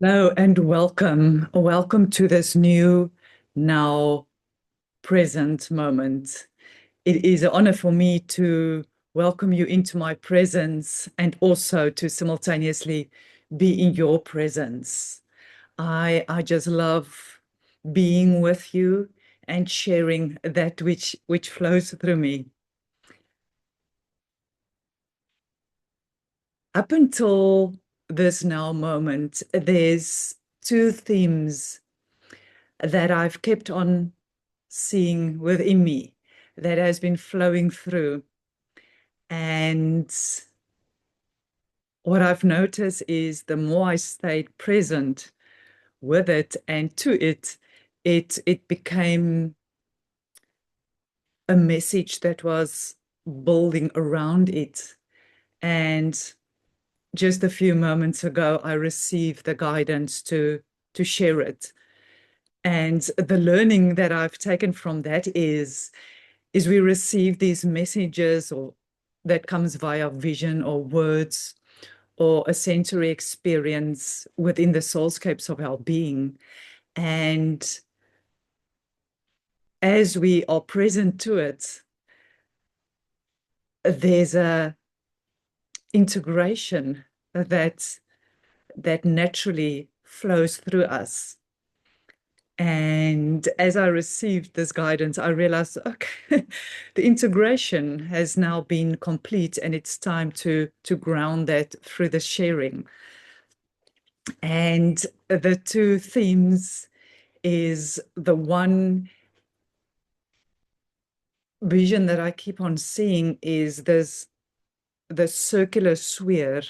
Hello and welcome. Welcome to this new, now present moment. It is an honor for me to welcome you into my presence and also to simultaneously be in your presence. I just love being with you and sharing that which flows through me. Up until this now moment, there's two themes that I've kept on seeing within me that has been flowing through. And what I've noticed is the more I stayed present with it and to it, it became a message that was building around it. And just a few moments ago, I received the guidance to share it. And the learning that I've taken from that is we receive these messages or that comes via vision or words or a sensory experience within the soulscapes of our being. And as we are present to it, there's a integration that naturally flows through us. And as I received this guidance, I realized, okay, the integration has now been complete, and it's time to ground that through the sharing. And the two themes is the one vision that I keep on seeing is this the circular sphere,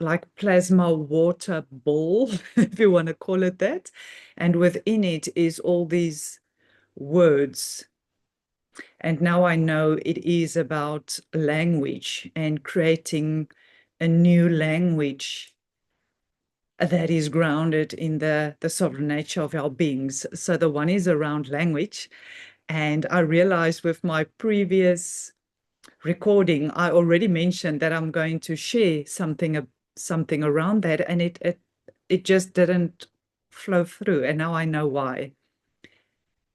like plasma water ball, if you want to call it that. And within it is all these words. And now I know it is about language and creating a new language that is grounded in the sovereign nature of our beings. So the one is around language. And I realized with my previous recording, I already mentioned that I'm going to share something around that, and it just didn't flow through. And now I know why.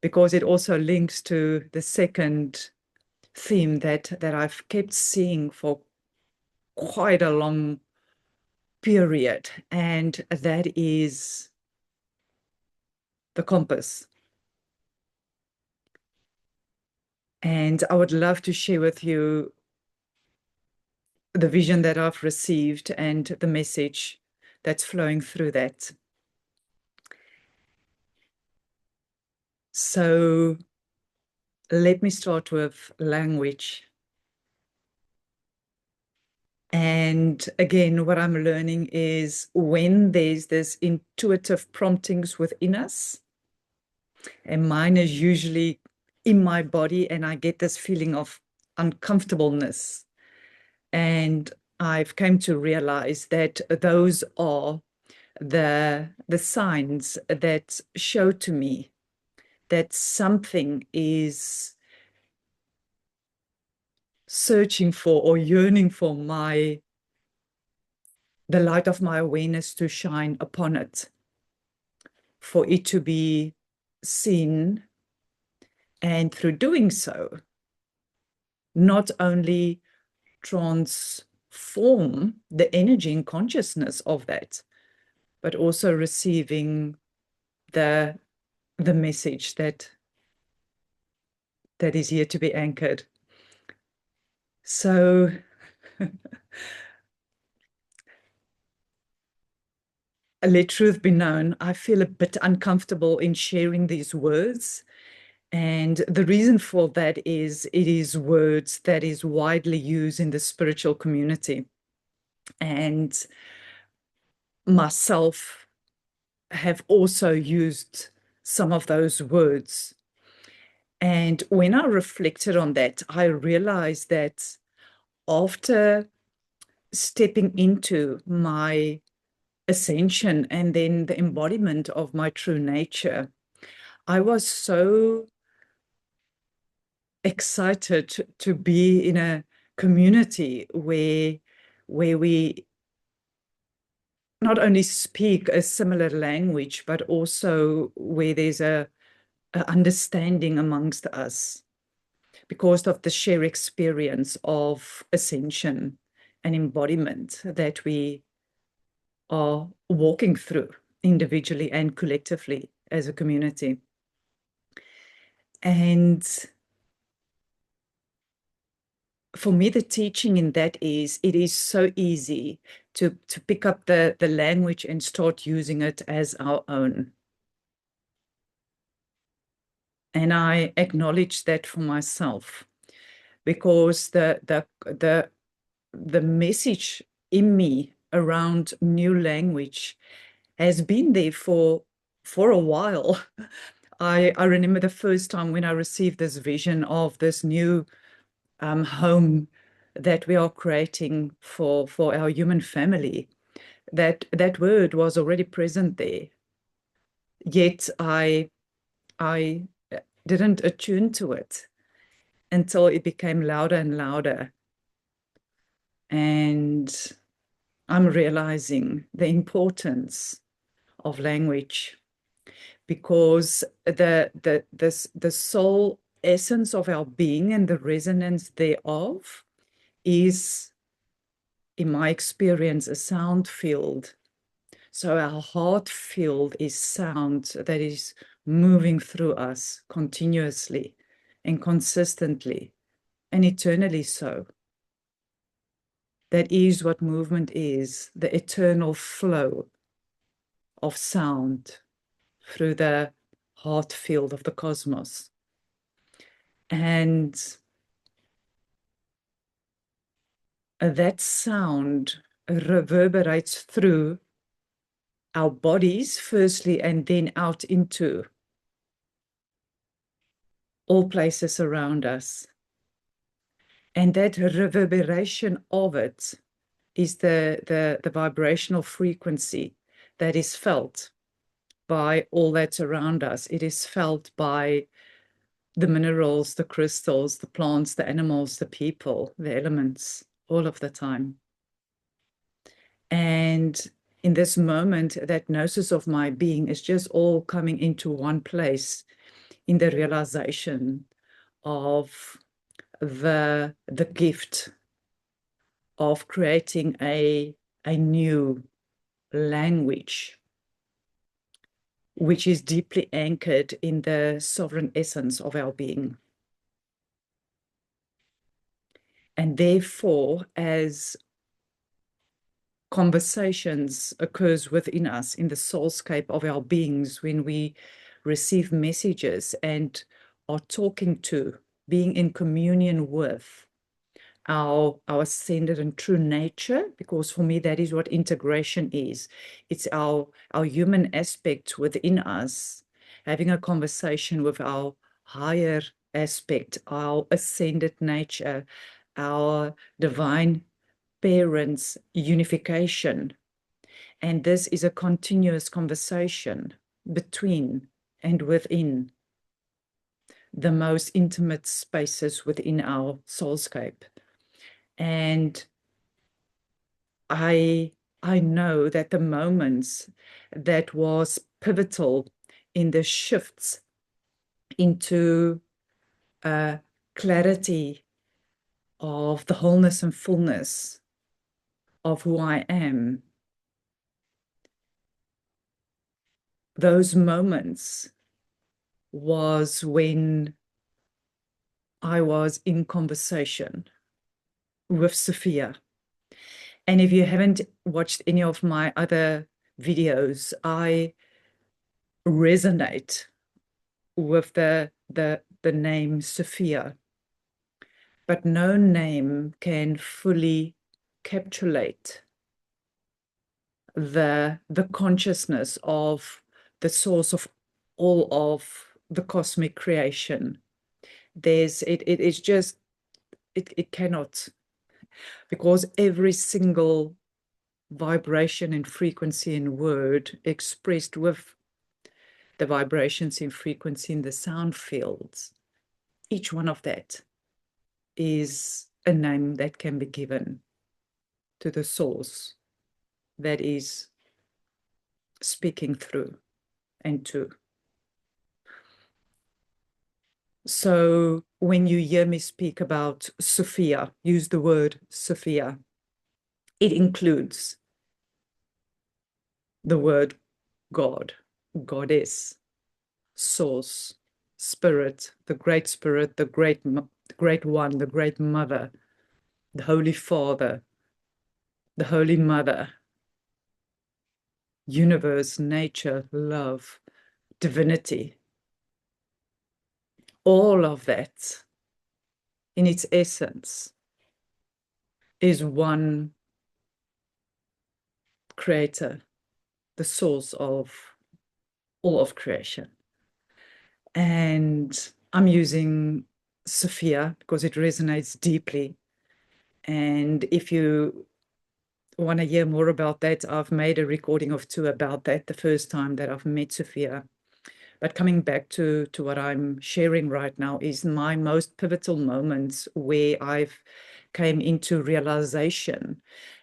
Because it also links to the second theme that I've kept seeing for quite a long period, and that is the compass. And I would love to share with you the vision that I've received and the message that's flowing through that. So let me start with language. And again, what I'm learning is when there's this intuitive promptings within us, and mine is usually in my body, and I get this feeling of uncomfortableness. And I've come to realize that those are the signs that show to me that something is searching for or yearning for the light of my awareness to shine upon it, for it to be seen, and through doing so, not only transform the energy and consciousness of that, but also receiving the message that is here to be anchored. So let truth be known, I feel a bit uncomfortable in sharing these words. And the reason for that is it is words that is widely used in the spiritual community. And myself have also used some of those words. And when I reflected on that, I realized that after stepping into my ascension and then the embodiment of my true nature, I was so excited to be in a community where we not only speak a similar language, but also where there's a understanding amongst us because of the shared experience of ascension and embodiment that we are walking through individually and collectively as a community. And for me, the teaching in that is, it is so easy to pick up the language and start using it as our own. And I acknowledge that for myself, because the message in me around new language has been there for a while. I remember the first time when I received this vision of this new home that we are creating for our human family. That word was already present there, yet I didn't attune to it until it became louder and louder. And I'm realizing the importance of language, because the soul essence of our being and the resonance thereof is, in my experience, a sound field. So our heart field is sound that is moving through us continuously and consistently and eternally so. That is what movement is, the eternal flow of sound through the heart field of the cosmos. And that sound reverberates through our bodies firstly, and then out into all places around us. And that reverberation of it is the vibrational frequency that is felt by all that's around us. It is felt by the minerals, the crystals, the plants, the animals, the people, the elements, all of the time. And in this moment, that gnosis of my being is just all coming into one place in the realization of the gift of creating a new language, which is deeply anchored in the sovereign essence of our being. And therefore, as conversations occurs within us in the soulscape of our beings, when we receive messages and are talking to, being in communion with our ascended and true nature, because for me that is what integration is. It's our human aspect within us having a conversation with our higher aspect, our ascended nature, our divine parents' unification. And this is a continuous conversation between and within the most intimate spaces within our soulscape. And I know that the moments that was pivotal in the shifts into clarity of the wholeness and fullness of who I am, those moments was when I was in conversation with Sophia. And if you haven't watched any of my other videos, I resonate with the name Sophia, but no name can fully capsulate the consciousness of the source of all of the cosmic creation. It cannot, because every single vibration and frequency and word expressed with the vibrations in frequency in the sound fields, each one of that is a name that can be given to the source that is speaking through and to. So when you hear me speak about Sophia, use the word Sophia, it includes the word God, goddess, source, spirit, the great one, the great mother, the Holy Father, the Holy Mother, universe, nature, love, divinity. All of that in its essence is one creator, the source of all of creation. And I'm using Sophia because it resonates deeply. And if you want to hear more about that, I've made a recording of 2 about that the first time that I've met Sophia. But coming back to what I'm sharing right now is my most pivotal moments where I've came into realization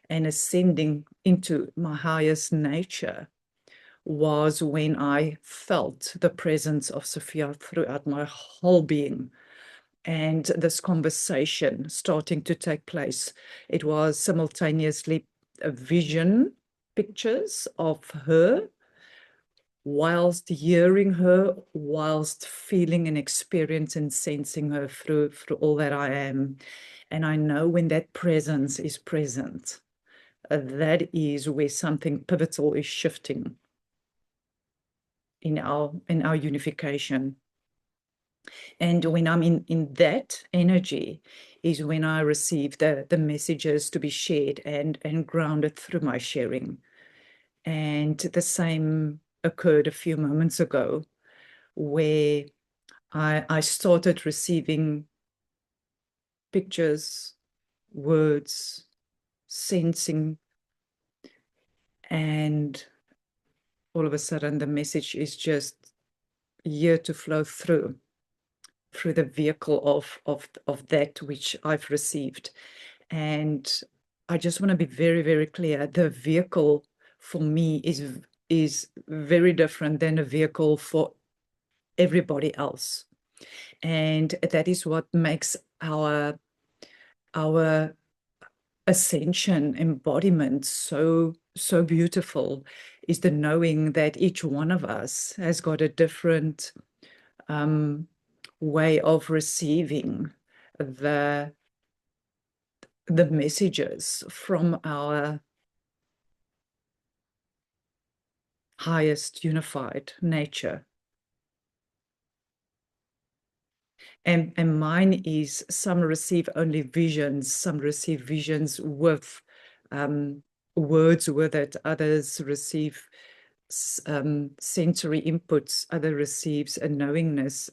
and ascending into my highest nature was when I felt the presence of Sophia throughout my whole being. And this conversation starting to take place. It was simultaneously a vision, pictures of her, whilst hearing her, whilst feeling and experiencing and sensing her through all that I am. And I know when that presence is present, that is where something pivotal is shifting in our unification. And when I'm in that energy is when I receive the messages to be shared and grounded through my sharing. And the same occurred a few moments ago where I started receiving pictures, words, sensing, and all of a sudden the message is just here to flow through the vehicle of that which I've received. And I just want to be very, very clear. The vehicle for me is very different than a vehicle for everybody else. And that is what makes our ascension embodiment so beautiful, is the knowing that each one of us has got a different way of receiving the messages from our highest unified nature. And mine is, some receive only visions, some receive visions with words with it, others receive sensory inputs, other receives a knowingness,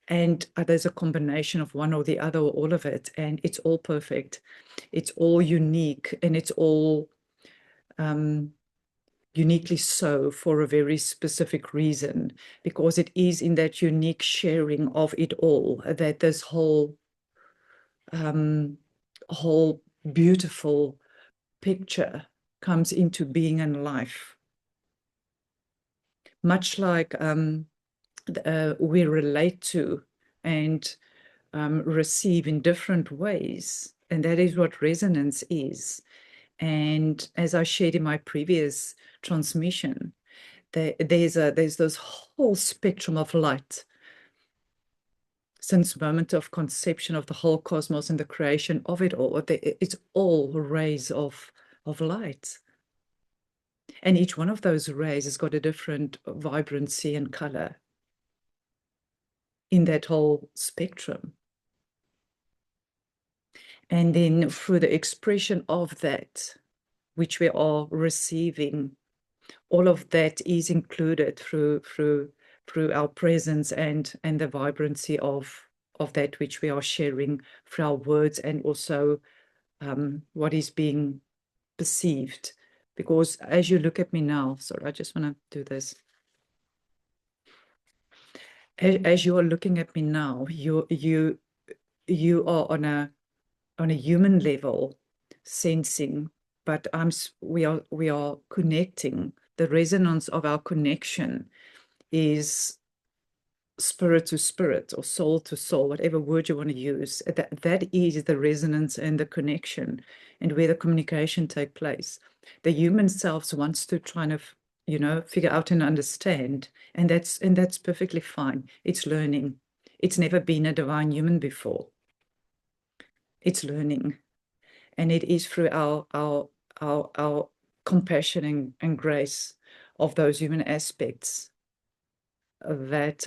and there's a combination of one or the other or all of it, and it's all perfect. It's all unique, and it's all uniquely so for a very specific reason, because it is in that unique sharing of it all that this whole beautiful picture comes into being and life. Much like we relate to and receive in different ways, and that is what resonance is. And as I shared in my previous transmission, there's this whole spectrum of light since the moment of conception of the whole cosmos and the creation of it all. It's all rays of light. And each one of those rays has got a different vibrancy and color in that whole spectrum. And then through the expression of that, which we are receiving, all of that is included through our presence and the vibrancy of that which we are sharing through our words, and also what is being perceived. Because as you look at me now, sorry, I just want to do this. As you are looking at me now, you are on a human level sensing but we are connecting. The resonance of our connection is spirit to spirit or soul to soul, whatever word you want to use. That is the resonance and the connection and where the communication take place. The human self wants to try to, figure out and understand, and that's perfectly fine. It's learning. It's never been a divine human before. It's learning, and it is through our compassion and grace of those human aspects that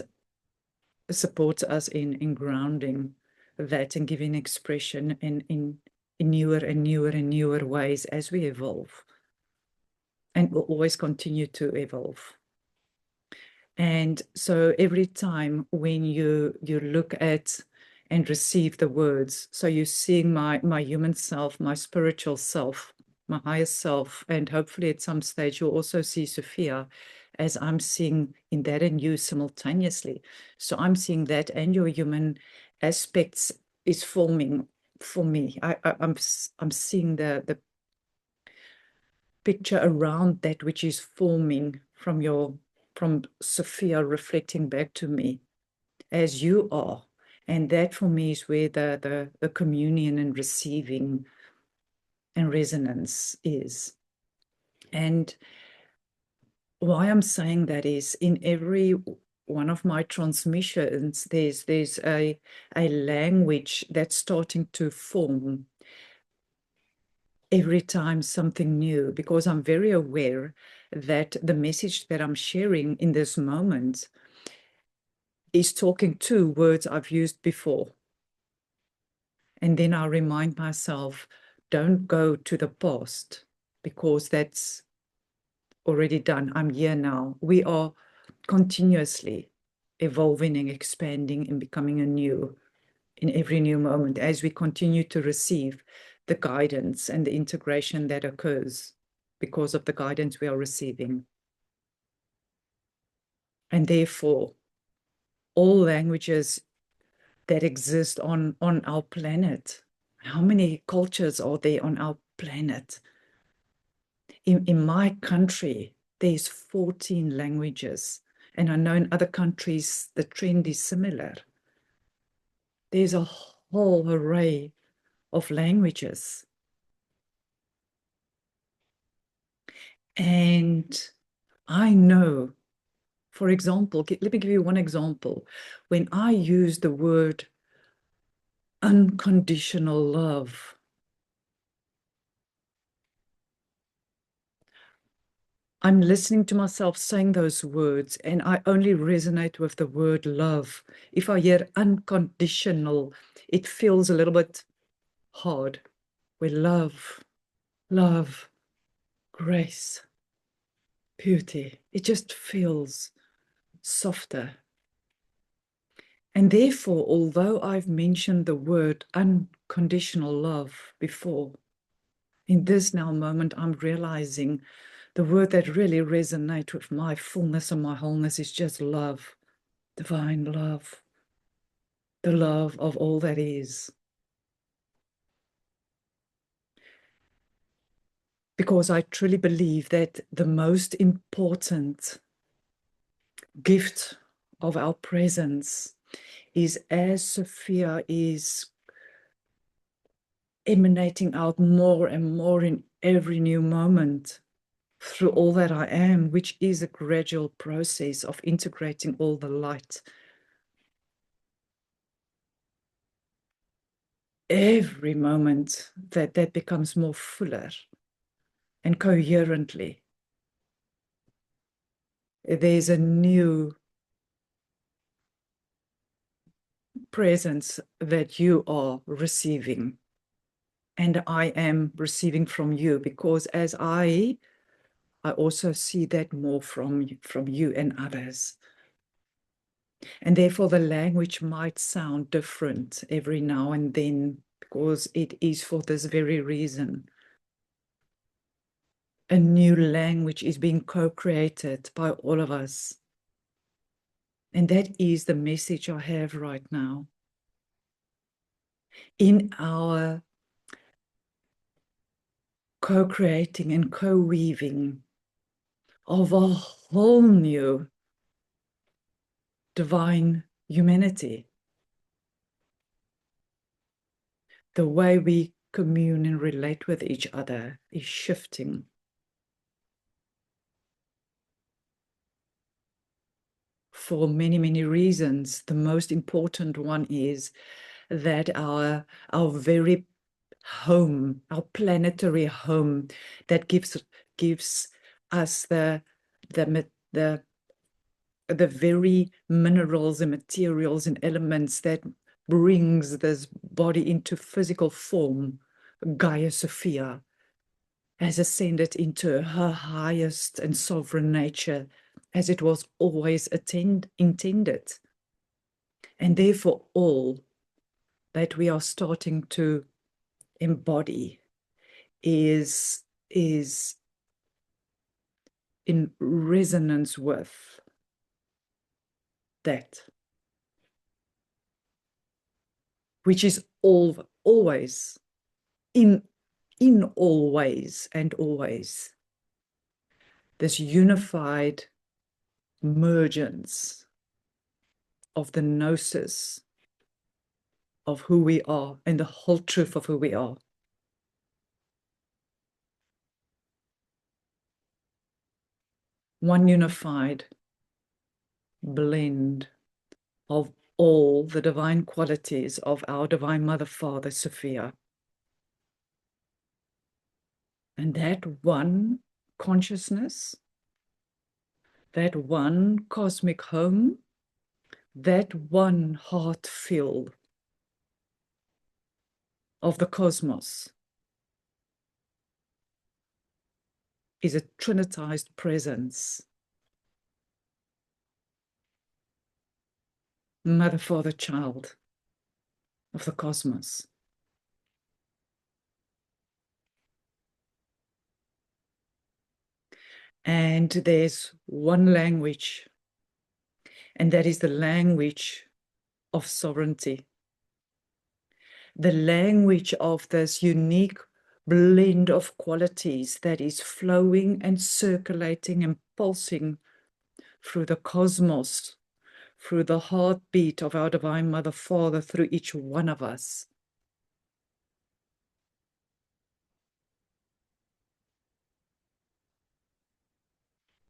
supports us in grounding that and giving expression in newer and newer and newer ways as we evolve, and will always continue to evolve. And so every time when you look at and receive the words, so you're seeing my human self, my spiritual self, my higher self, and hopefully at some stage you'll also see Sophia as I'm seeing in that and you simultaneously. So I'm seeing that and your human aspects is forming for me. I'm seeing the picture around that which is forming from Sophia reflecting back to me as you are. And that for me is where the communion and receiving and resonance is. And why I'm saying that is in every one of my transmissions, there's a language that's starting to form every time something new, because I'm very aware that the message that I'm sharing in this moment is talking to words I've used before. And then I remind myself, don't go to the past because that's already done. I'm here now. We are continuously evolving and expanding and becoming anew in every new moment as we continue to receive the guidance and the integration that occurs because of the guidance we are receiving. And therefore, all languages that exist on our planet, how many cultures are there on our planet? In my country, there's 14 languages. And I know in other countries, the trend is similar. There's a whole array of languages. And I know, for example, let me give you one example. When I use the word unconditional love, I'm listening to myself saying those words, and I only resonate with the word love. If I hear unconditional, it feels a little bit hard. Where love, grace, beauty, it just feels softer. And therefore, although I've mentioned the word unconditional love before, in this now moment, I'm realizing the word that really resonates with my fullness and my wholeness is just love, divine love, the love of all that is. Because I truly believe that the most important gift of our presence is as Sophia is emanating out more and more in every new moment through all that I am, which is a gradual process of integrating all the light. Every moment that becomes more fuller and coherently, there's a new presence that you are receiving. And I am receiving from you, because as I also see that more from you and others. And therefore the language might sound different every now and then, because it is for this very reason. A new language is being co-created by all of us. And that is the message I have right now. In our co-creating and co-weaving of a whole new divine humanity. The way we commune and relate with each other is shifting. For many, many reasons. The most important one is that our very home, our planetary home, that gives us the very minerals and materials and elements that brings this body into physical form. Gaia Sophia has ascended into her highest and sovereign nature, as it was always intended. And therefore, all that we are starting to embody is in resonance with that, which is always in all ways and always this unified mergence of the Gnosis of who we are and the whole truth of who we are. One unified blend of all the divine qualities of our Divine Mother, Father, Sophia. And that one consciousness, that one cosmic home, that one heart field of the cosmos is a trinitized presence. Mother, Father, Child of the cosmos. And there's one language, and that is the language of sovereignty. The language of this unique blend of qualities that is flowing and circulating and pulsing through the cosmos, through the heartbeat of our Divine Mother, Father, through each one of us.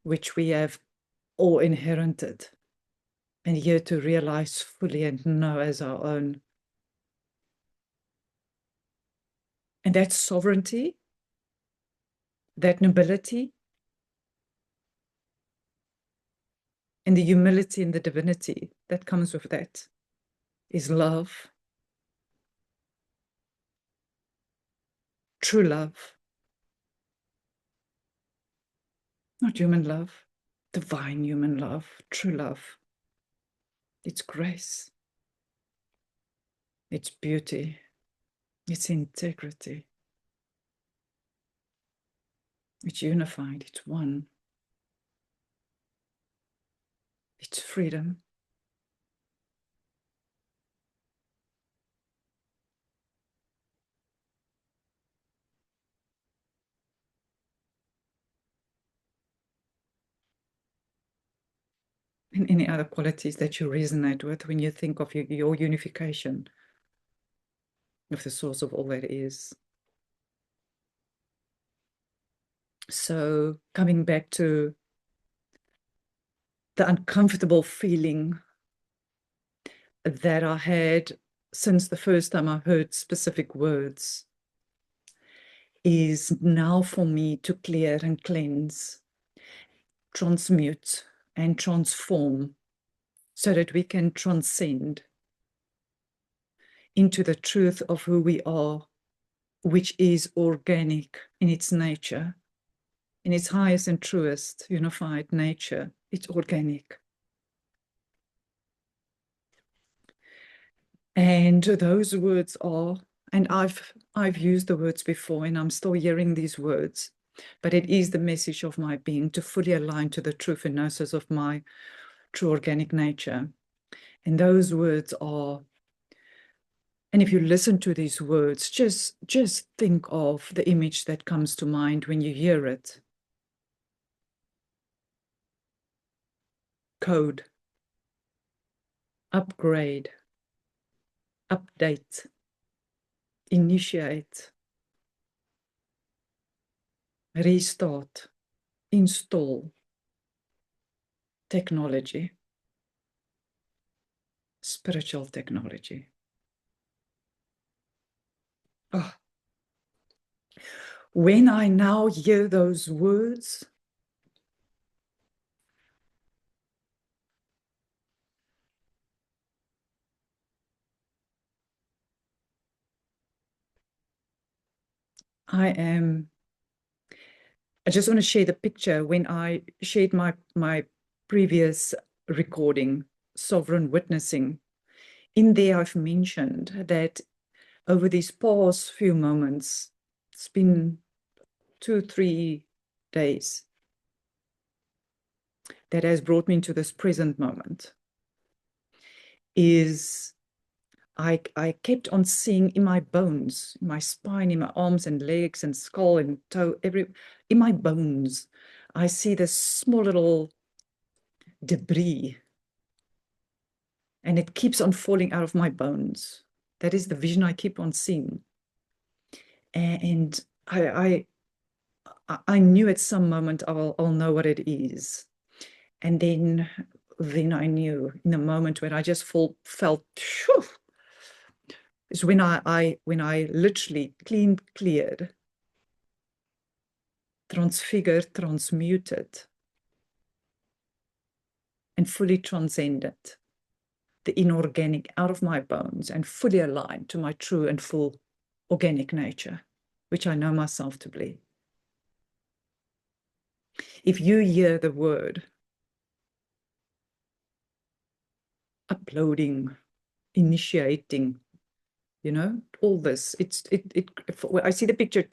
Which we have all inherited and here to realize fully and know as our own. And that sovereignty, that nobility, and the humility and the divinity that comes with that is love, true love, not human love, divine human love, true love. It's grace, it's beauty, it's integrity, it's unified, it's one, it's freedom. And any other qualities that you resonate with when you think of your unification with the source of all that is. So coming back to the uncomfortable feeling that I had since the first time I heard specific words is now for me to clear and cleanse, transmute and transform so that we can transcend into the truth of who we are, which is organic in its nature, in its highest and truest unified nature. It's organic. And those words are, and I've used the words before and I'm still hearing these words, but it is the message of my being to fully align to the truth and gnosis of my true organic nature. And those words are And if you listen to these words, just think of the image that comes to mind when you hear it. Code, upgrade, update, initiate, restart, install, technology, spiritual technology. Oh. When I now hear those words, I just want to share the picture. When I shared my previous recording, Sovereign Witnessing, in there I've mentioned that over these past few moments, it's been 2-3 days, that has brought me into this present moment, is I kept on seeing in my bones, in my spine, in my arms and legs and skull and toe, in my bones, I see this small little debris, and it keeps on falling out of my bones. That is the vision I keep on seeing. And I knew at some moment I'll know what it is. And then I knew in the moment when I just felt, phew, is when I literally cleared, transfigured, transmuted, and fully transcended the inorganic out of my bones and fully aligned to my true and full organic nature, which I know myself to be. If you hear the word uploading, initiating, you know, all this, I see the picture,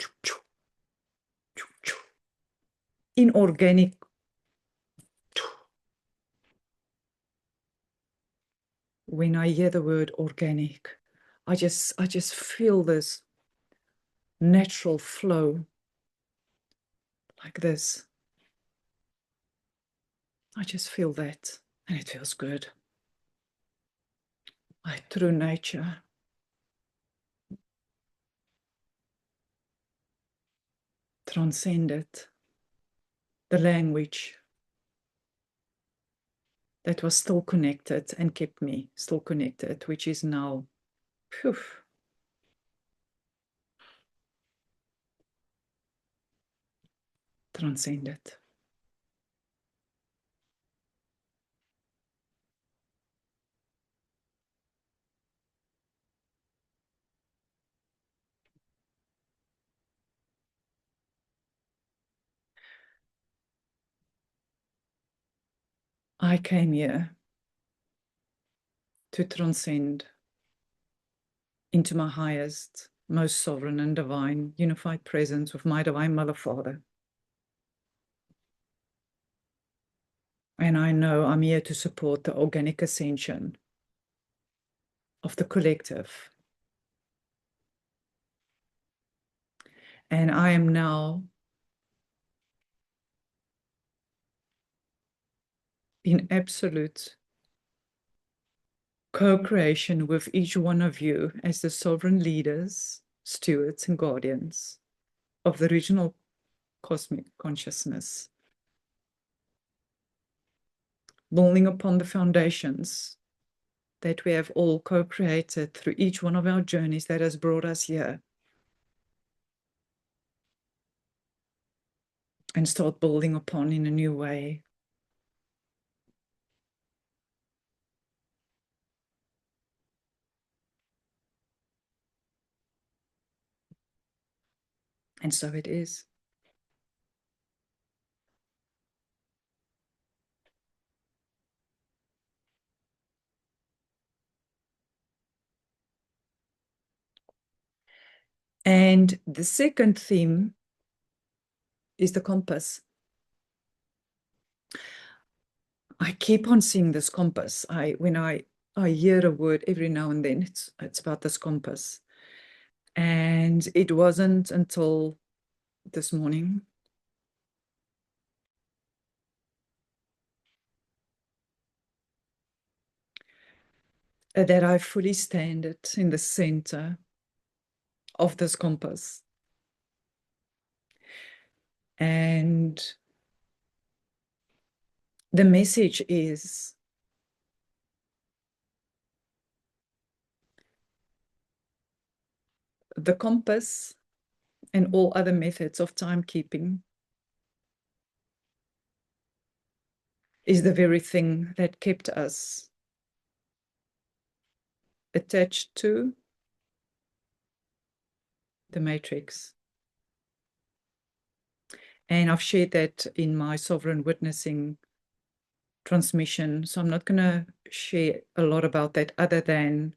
inorganic, when I hear the word organic, I just feel this natural flow like this. I just feel that, and it feels good. My true nature. Transcended the language that was still connected and kept me still connected, which is now, phew, transcended. I came here to transcend into my highest, most sovereign and divine unified presence with my divine Mother Father. And I know I'm here to support the organic ascension of the collective. And I am now in absolute co-creation with each one of you as the sovereign leaders, stewards, and guardians of the original cosmic consciousness, building upon the foundations that we have all co-created through each one of our journeys that has brought us here, and start building upon in a new way. And so it is. And the second theme is the compass. I keep on seeing this compass. When I I hear a word every now and then. It's about this compass. And it wasn't until this morning that I fully stand it in the center of this compass. And the message is the compass and all other methods of timekeeping is the very thing that kept us attached to the matrix. And I've shared that in my sovereign witnessing transmission. So I'm not going to share a lot about that other than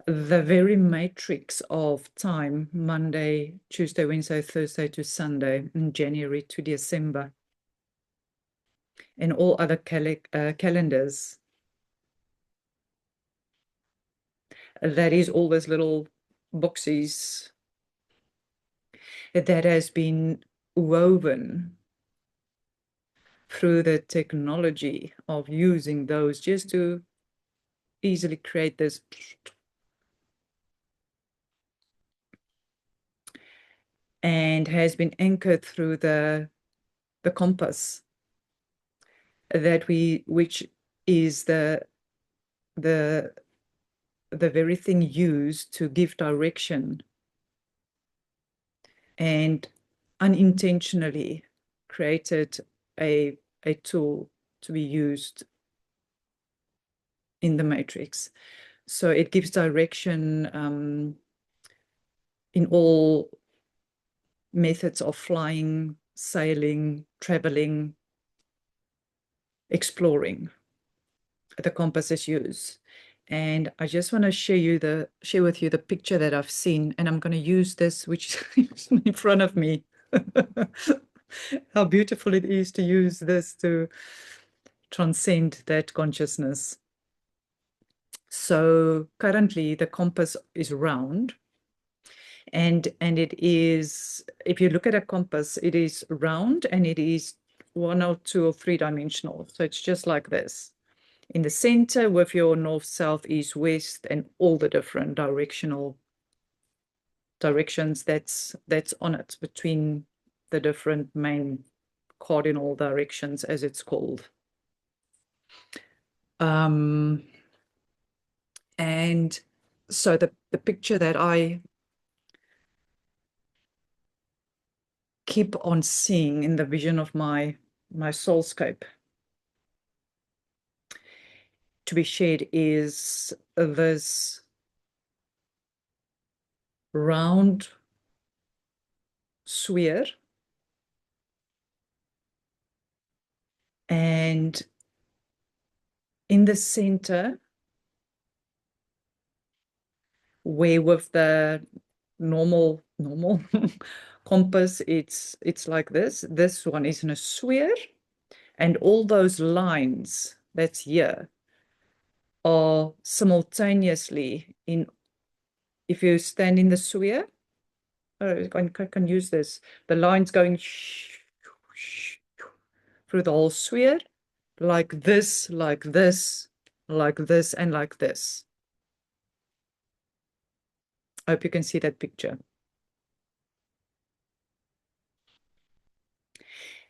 the very matrix of time, Monday, Tuesday, Wednesday, Thursday to Sunday, in January to December, and all other calendars. That is all those little boxes that has been woven through the technology of using those just to easily create this. And has been anchored through the compass which is the very thing used to give direction and unintentionally created a tool to be used in the matrix. So it gives direction in all methods of flying, sailing, traveling, exploring. The compass is used. And I just want to share with you the picture that I've seen, and I'm going to use this, which is in front of me. How beautiful it is to use this to transcend that consciousness. So currently the compass is round, and it is, if you look at a compass, it is round and it is 1 or 2 or 3 dimensional. So it's just like this. In the center with your north, south, east, west, and all the different directions that's on it between the different main cardinal directions, as it's called. And so the picture that I keep on seeing in the vision of my soulscape to be shared is this round sphere, and in the center, where with the normal compass, it's like this one is in a sphere, and all those lines that's here are simultaneously in. If you stand in the sphere, I can use this, the lines going through the whole sphere, like this, like this, like this, and like this. I hope you can see that picture.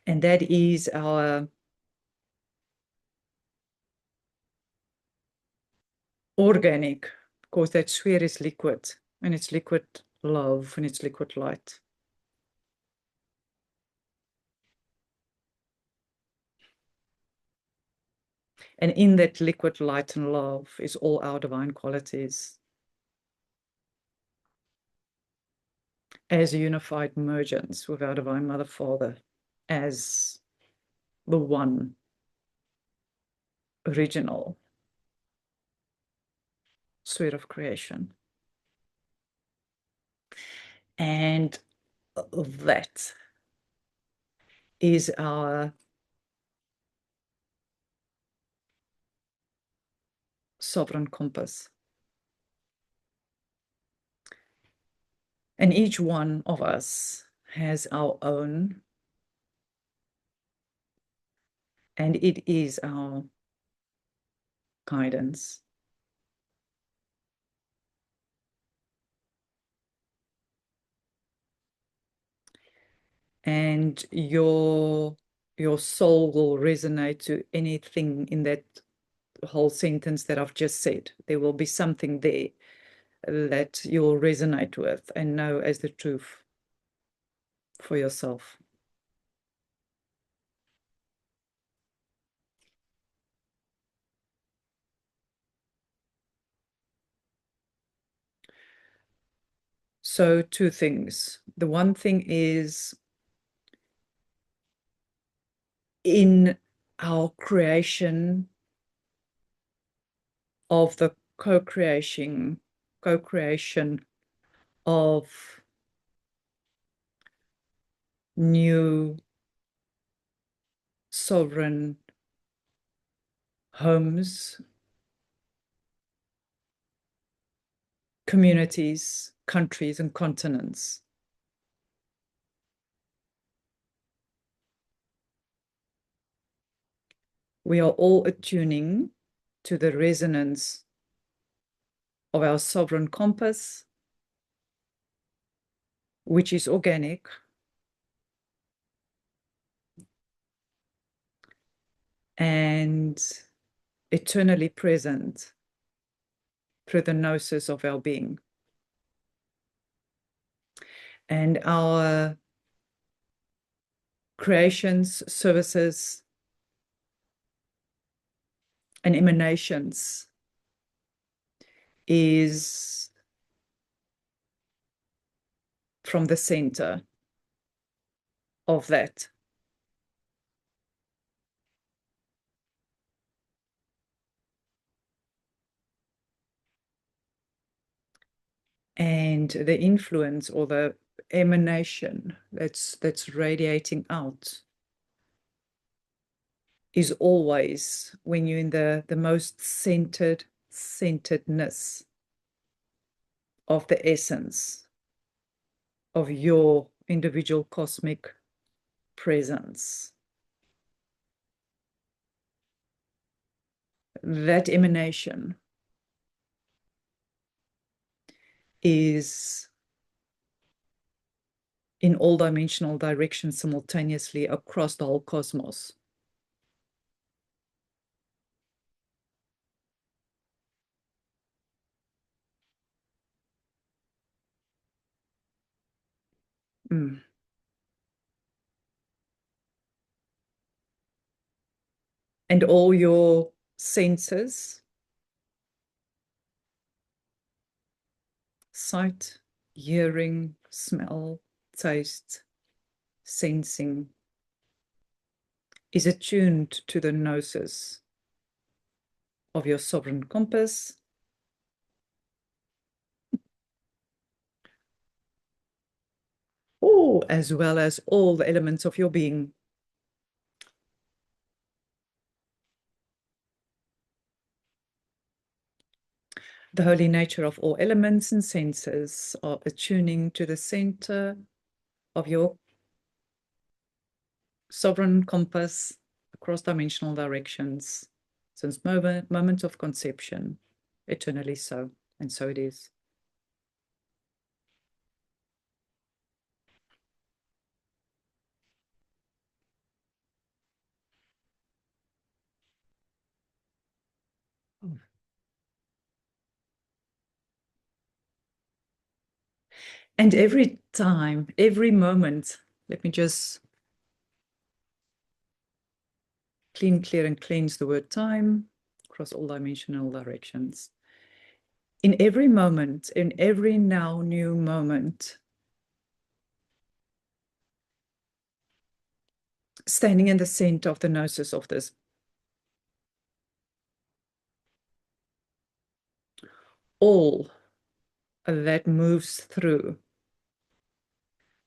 And that is our organic, because that sphere is liquid, and it's liquid love, and it's liquid light. And in that liquid light and love is all our divine qualities as a unified mergence with our divine mother father as the one original sphere of creation. And that is our sovereign compass. And each one of us has our own, and it is our guidance. And your soul will resonate to anything in that whole sentence that I've just said. There will be something there that you'll resonate with and know as the truth for yourself. So two things. The one thing is, in our creation of the co-creation of new sovereign homes, communities, countries, and continents. We are all attuning to the resonance of our sovereign compass, which is organic, and eternally present through the gnosis of our being. And our creations, services, and emanations is from the center of that. And the influence or the emanation that's radiating out is always when you're in the most centeredness of the essence of your individual cosmic presence. That emanation is in all dimensional directions simultaneously across the whole cosmos. Mm. And all your senses, sight, hearing, smell, taste, sensing, is attuned to the gnosis of your sovereign compass, or as well as all the elements of your being. The holy nature of all elements and senses are attuning to the center of your sovereign compass across dimensional directions since moment of conception, eternally so, and so it is. And every time, every moment, let me just clear and cleanse the word time across all dimensional directions. In every moment, in every now new moment, standing in the center of the gnosis of this, all that moves through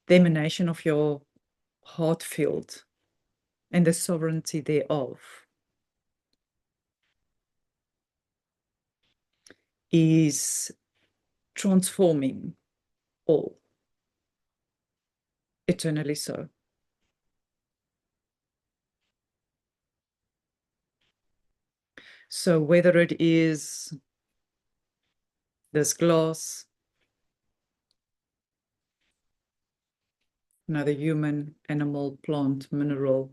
the emanation of your heart field and the sovereignty thereof is transforming all, eternally so. So whether it is this glass, another human, animal, plant, mineral,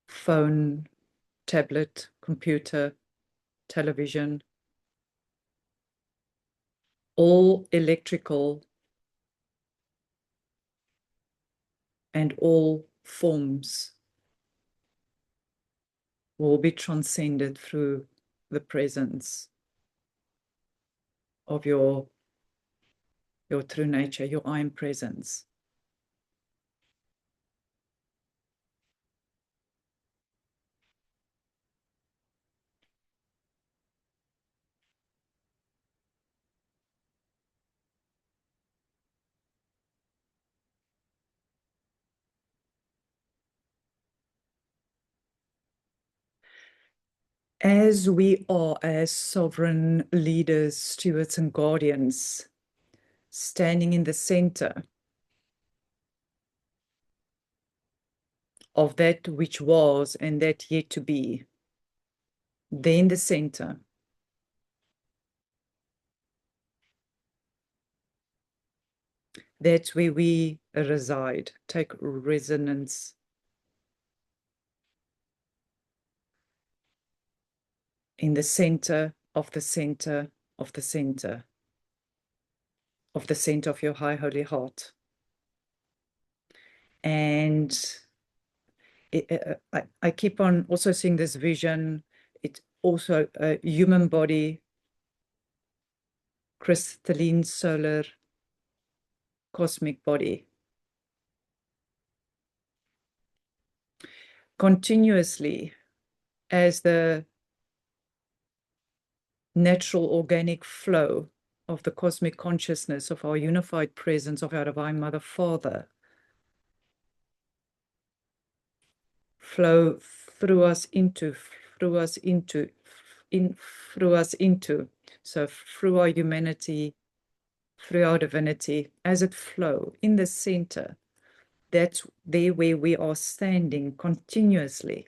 phone, tablet, computer, television, all electrical and all forms will be transcended through the presence of your true nature, your I am presence. As we are, as sovereign leaders, stewards and guardians, standing in the center of that which was and that yet to be, there in the center, that's where we reside, take resonance in the center of the center of the center of the center of your high holy heart. And I keep on also seeing this vision. It's also a human body, crystalline solar cosmic body, continuously as the natural organic flow of the cosmic consciousness of our unified presence of our Divine Mother Father flow through us into, through us into, through us into. So through our humanity, through our divinity, as it flow in the center, that's there where we are standing continuously.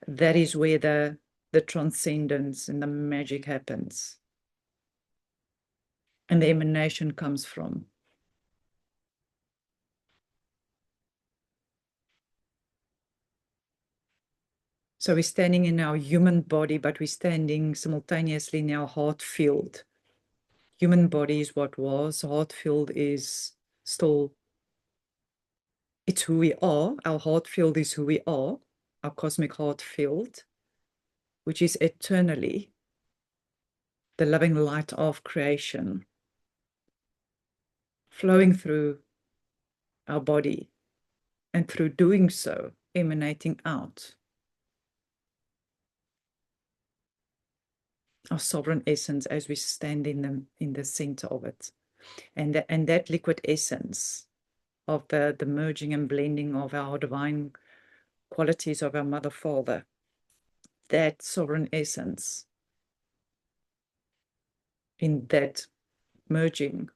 That is where the transcendence and the magic happens. And the emanation comes from. So we're standing in our human body, but we're standing simultaneously in our heart field. Human body is what was, heart field is still, it's who we are. Our heart field is who we are, our cosmic heart field, which is eternally the loving light of creation, flowing through our body, and through doing so, emanating out our sovereign essence as we stand in the center of it. And that liquid essence of the merging and blending of our divine qualities of our Mother Father, that sovereign essence in that merging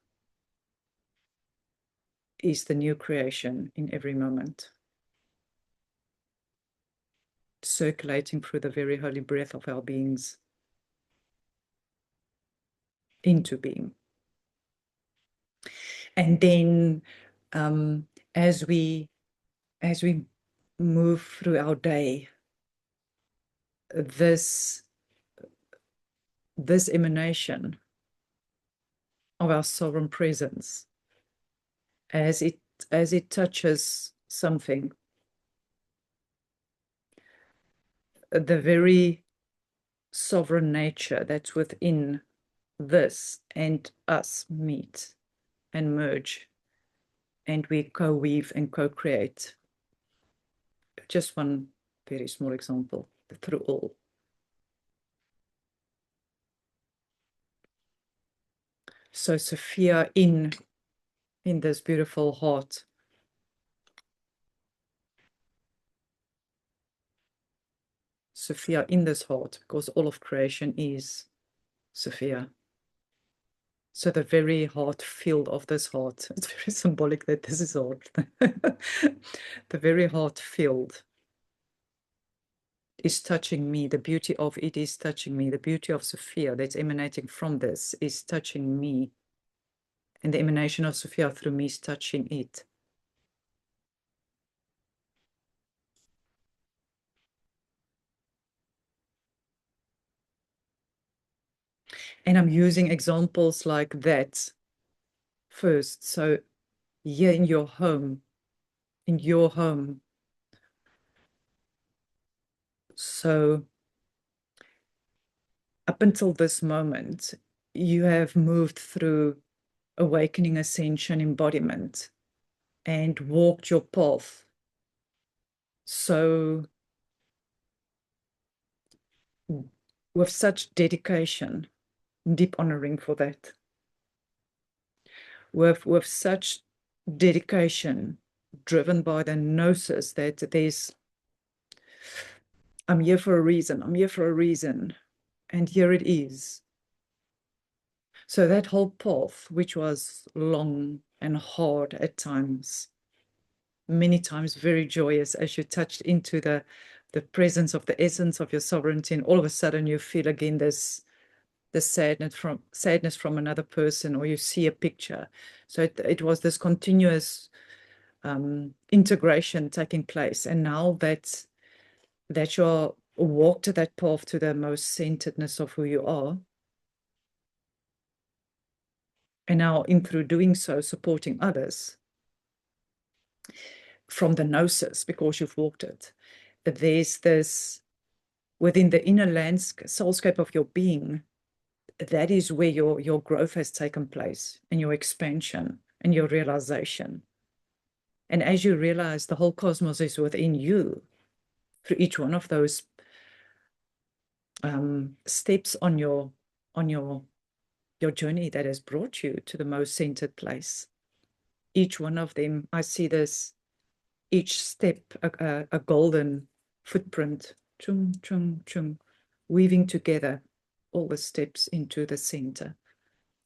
is the new creation in every moment, circulating through the very holy breath of our beings into being. And then as we move through our day, this emanation of our sovereign presence, as it touches something, the very sovereign nature that's within this and us meet and merge, and we coweave and co-create. Just one very small example through all. So Sophia in this beautiful heart, Sophia in this heart, because all of creation is Sophia. So the very heart field of this heart, it's very symbolic that this is heart. The very heart field is touching me. The beauty of it is touching me. The beauty of Sophia that's emanating from this is touching me. And the emanation of Sophia through me is touching it. And I'm using examples like that first. So here in your home, so up until this moment, you have moved through awakening, ascension, embodiment, and walked your path. So with such dedication, deep honoring for that, with such dedication, driven by the gnosis that I'm here for a reason, I'm here for a reason, and here it is. So that whole path, which was long and hard at times, many times very joyous, as you touched into the presence of the essence of your sovereignty, and all of a sudden you feel again this sadness from another person, or you see a picture. So it was this continuous integration taking place. And now that you're walked that path to the most centeredness of who you are, and now in through doing so, supporting others from the gnosis, because you've walked it, there's this within the inner landscape, soulscape of your being, that is where your growth has taken place, and your expansion and your realization. And as you realize the whole cosmos is within you, through each one of those steps on your journey that has brought you to the most centered place, each one of them, I see this, each step a golden footprint, chung, chung, chung, weaving together all the steps into the center.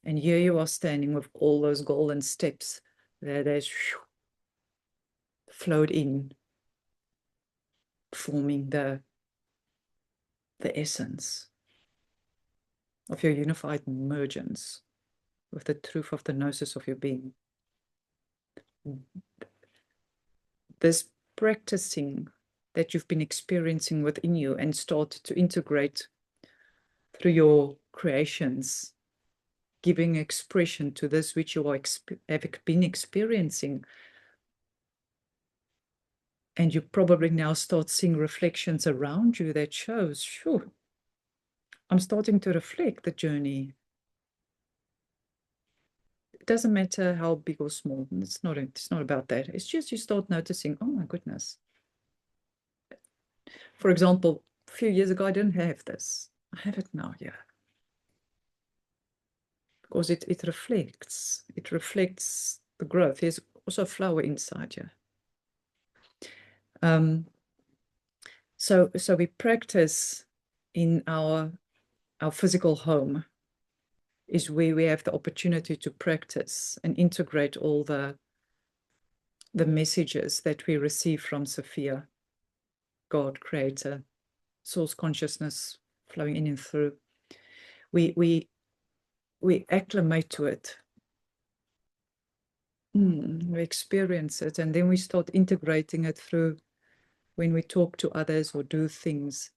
And here you are standing with all those golden steps that has flowed in, forming the essence of your unified emergence with the truth of the gnosis of your being. This practicing that you've been experiencing within you and start to integrate through your creations, giving expression to this which you have been experiencing. And you probably now start seeing reflections around you that shows, sure, I'm starting to reflect the journey. It doesn't matter how big or small. It's not about that. It's just you start noticing, oh my goodness. For example, a few years ago, I didn't have this. I have it now, yeah. Because it reflects the growth. There's also a flower inside you. So we practice in our physical home is where we have the opportunity to practice and integrate all the messages that we receive from Sophia, God, Creator, Source Consciousness flowing in and through. We acclimate to it. We experience it, and then we start integrating it through when we talk to others or do things.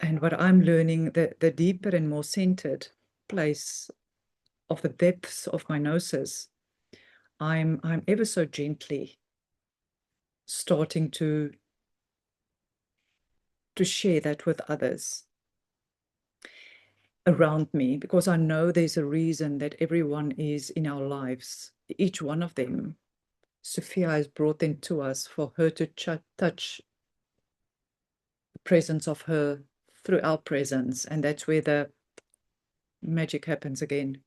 And what I'm learning, the deeper and more centered place of the depths of my gnosis, I'm ever so gently starting to share that with others around me, because I know there's a reason that everyone is in our lives. Each one of them, Sophia has brought them to us for her to touch the presence of her through our presence. And that's where the magic happens again.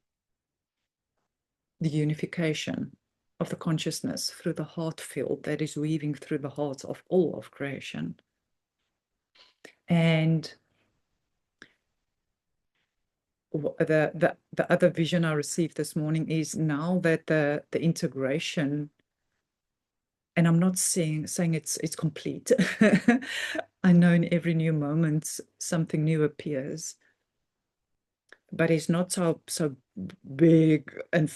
The unification of the consciousness through the heart field that is weaving through the hearts of all of creation. And the other vision I received this morning is now that the integration, and I'm not saying it's complete. I know in every new moment something new appears, but it's not so big, and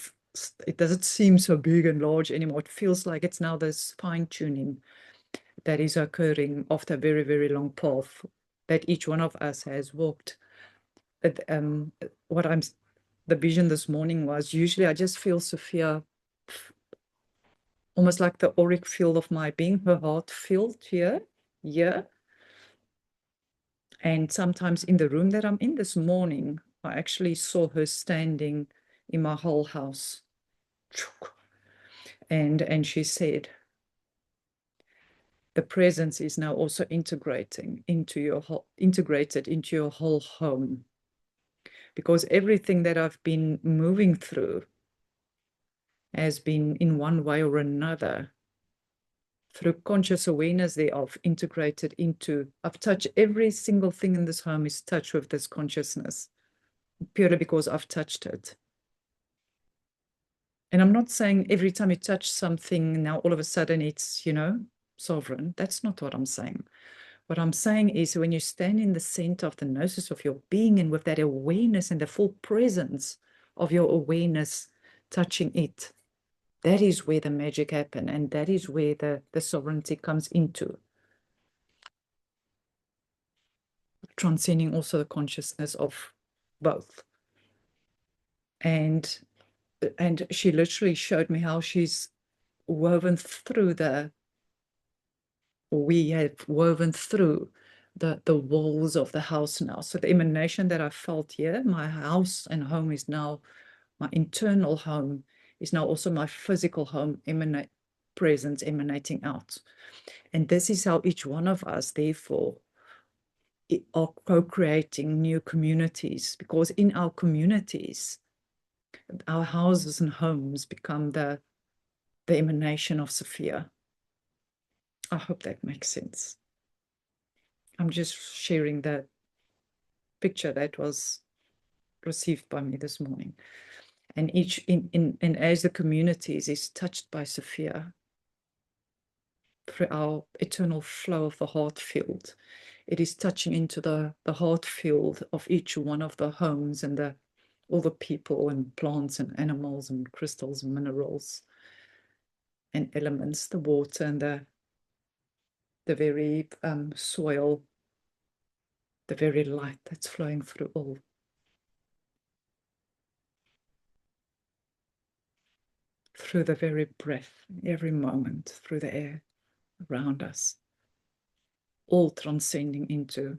it doesn't seem so big and large anymore. It feels like it's now this fine-tuning that is occurring after a very, very long path that each one of us has walked. What the vision this morning was, usually I just feel Sophia almost like the auric field of my being, her heart field here. And sometimes in the room that I'm in this morning, I actually saw her standing in my whole house. And she said, the presence is now also integrated into your whole home. Because everything that I've been moving through has been in one way or another, through conscious awareness thereof, integrated into, I've touched every single thing in this home is touched with this consciousness, purely because I've touched it. And I'm not saying every time you touch something, now all of a sudden it's, sovereign. That's not what I'm saying. What I'm saying is when you stand in the center of the gnosis of your being and with that awareness and the full presence of your awareness touching it, that is where the magic happens, and that is where the sovereignty comes into. Transcending also the consciousness of both. And she literally showed me how she's woven through we have woven through the walls of the house now. So the emanation that I felt here, my house and home is now, my internal home is now also my physical home, presence emanating out. And this is how each one of us, therefore, are co-creating new communities, because in our communities, our houses and homes become the emanation of Sophia. I hope that makes sense. I'm just sharing the picture that was received by me this morning. And and as the communities is touched by Sophia through our eternal flow of the heart field, it is touching into the heart field of each one of the homes and all the people and plants and animals and crystals and minerals and elements, the water and the very soil, the very light that's flowing through all. Through the very breath, every moment, through the air around us, all transcending into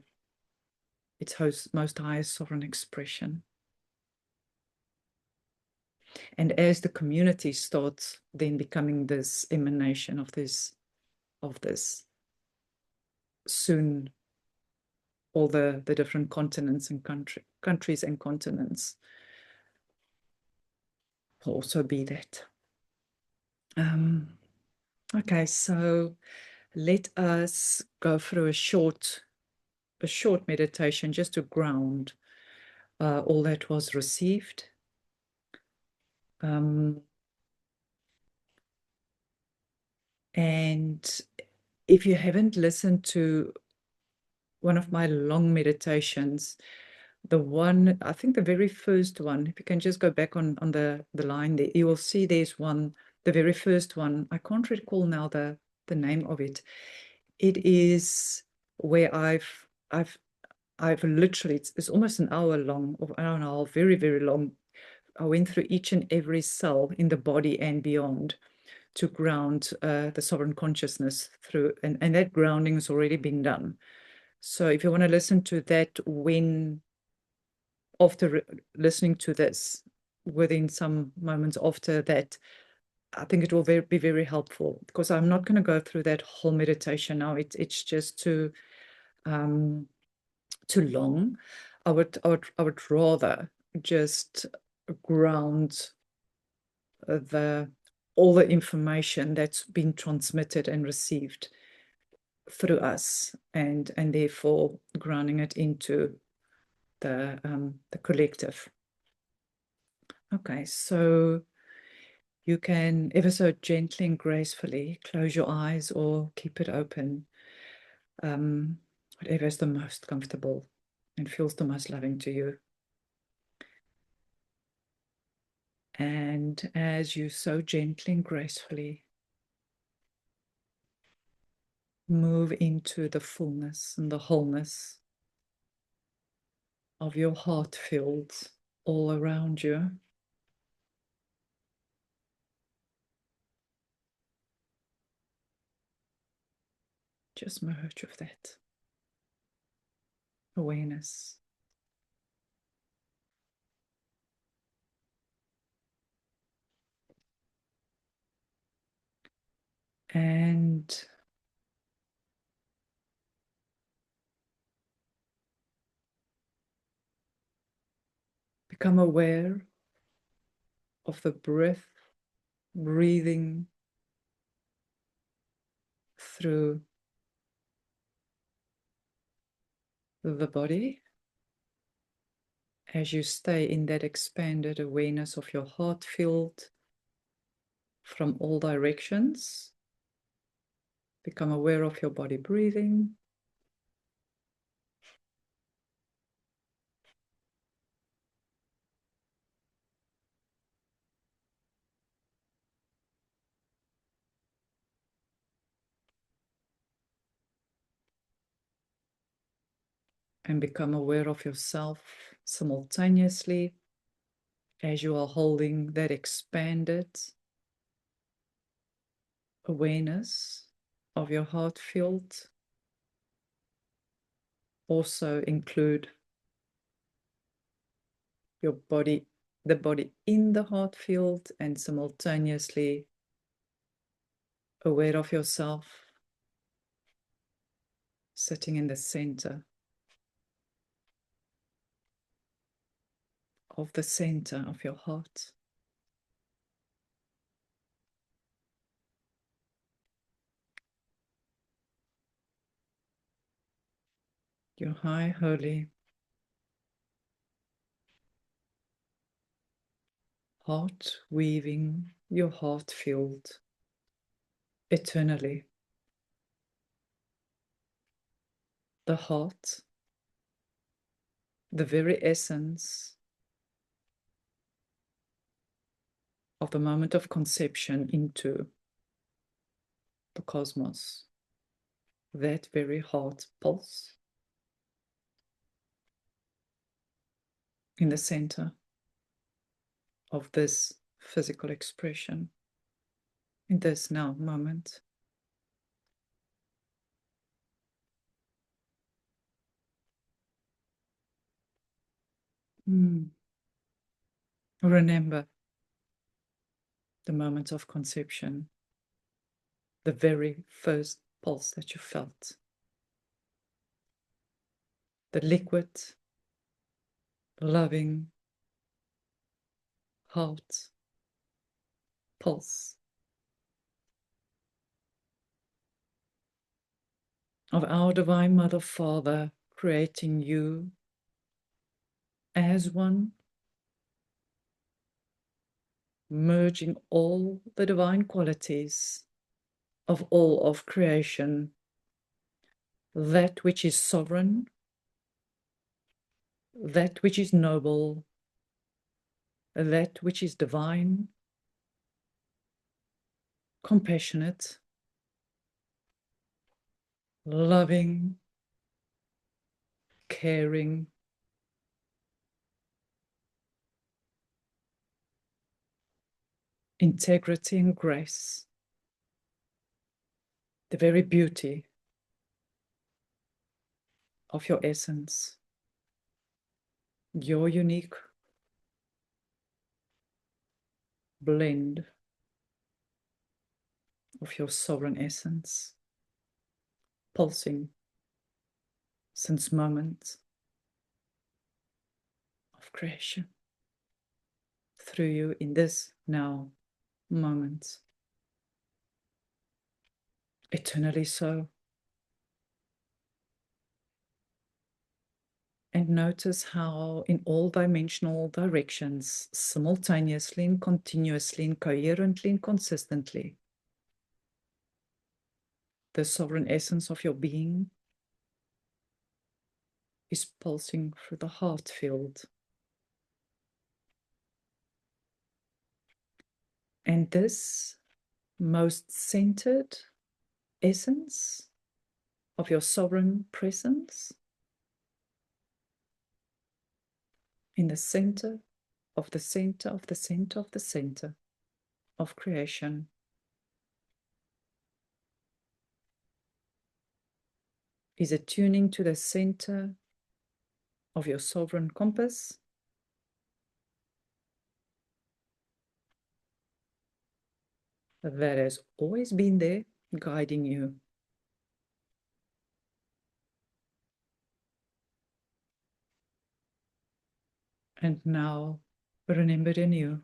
its most highest sovereign expression. And as the community starts then becoming this emanation of this soon all the different continents and countries and continents will also be that. Okay, so let us go through a short meditation just to ground all that was received. And if you haven't listened to one of my long meditations, I think the very first one, if you can just go back on the line there, you will see there's one, the very first one. I can't recall now the name of it. It is where I've literally, it's almost an hour long, or I don't know, very, very long. I went through each and every cell in the body and beyond to ground the sovereign consciousness through, and that grounding has already been done. So if you want to listen to that after listening to this, within some moments after that, I think it will be very helpful, because I'm not going to go through that whole meditation now. It's just too long. I would rather just ground all the information that's been transmitted and received through us, and therefore grounding it into the collective. Okay, so you can ever so gently and gracefully close your eyes or keep it open, whatever is the most comfortable and feels the most loving to you. And as you so gently and gracefully move into the fullness and the wholeness of your heart fields all around you, just merge with that awareness. And become aware of the breath, breathing through the body as you stay in that expanded awareness of your heart field from all directions. Become aware of your body breathing. And become aware of yourself simultaneously as you are holding that expanded awareness of your heart field. Also include your body, the body in the heart field, and simultaneously aware of yourself sitting in the center of your heart. Your high, holy heart weaving your heart field eternally. The heart, the very essence of the moment of conception into the cosmos, that very heart pulse in the center of this physical expression, in this now moment. Remember the moment of conception, the very first pulse that you felt, the liquid, loving heart pulse of our Divine Mother Father creating you as one, merging all the divine qualities of all of creation, that which is sovereign, that which is noble, that which is divine, compassionate, loving, caring, integrity and grace, the very beauty of your essence, your unique blend of your sovereign essence, pulsing since moment of creation through you in this now moment, eternally so. And notice how in all dimensional directions, simultaneously and continuously and coherently and consistently, the sovereign essence of your being is pulsing through the heart field. And this most centered essence of your sovereign presence in the center of the center of the center of the center of creation is attuning to the center of your sovereign compass that has always been there guiding you. And now remember anew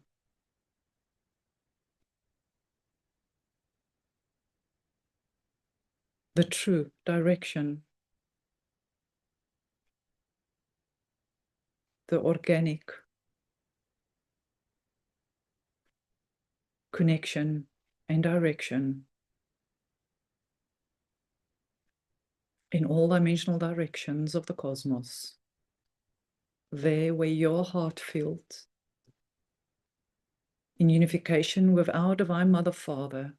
the true direction, the organic connection and direction in all dimensional directions of the cosmos. There where your heart field, in unification with our Divine Mother Father,